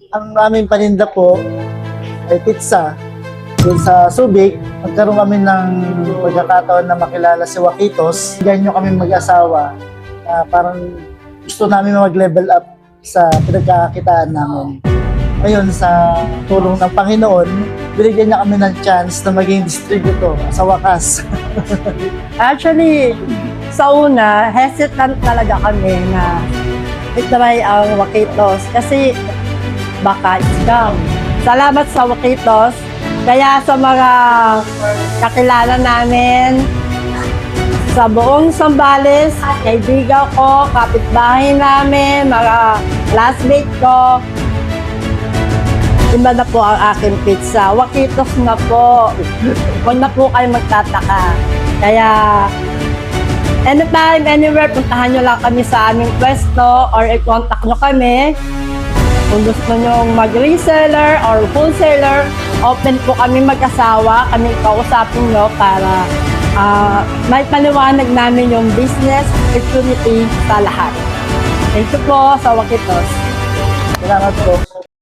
Ang aming paninda po ay pizza. Doon sa Subic, nagkaroon kami ng pagkakataon na makilala si Waquitos. Ganyan kami mag-asawa. Parang gusto namin mag-level up sa pinagkakakitaan namin. Ngayon, sa tulong ng Panginoon, binigyan niya kami ng chance na maging distributor sa wakas. Actually, sa una, hesitant talaga kami na itry ang Waquitos kasi baka scam. Salamat sa Waquitos. Kaya sa mga kakilala namin, sa buong Zambales, kaibigan ko, kapitbahay namin, mga classmate ko, iba na po ang aking pizza. Waquitos na po. Huwag na po kayo magtataka. Kaya, anytime, anywhere, puntahan nyo lang kami sa aming pwesto or i-contact nyo kami. Kung gusto nyo mag-reseller or wholesaler, open po kami mag-asawa. Kami kausapin nyo para may paliwanag namin yung business opportunity sa lahat. Thank you po sa Waquitos. Salamat po.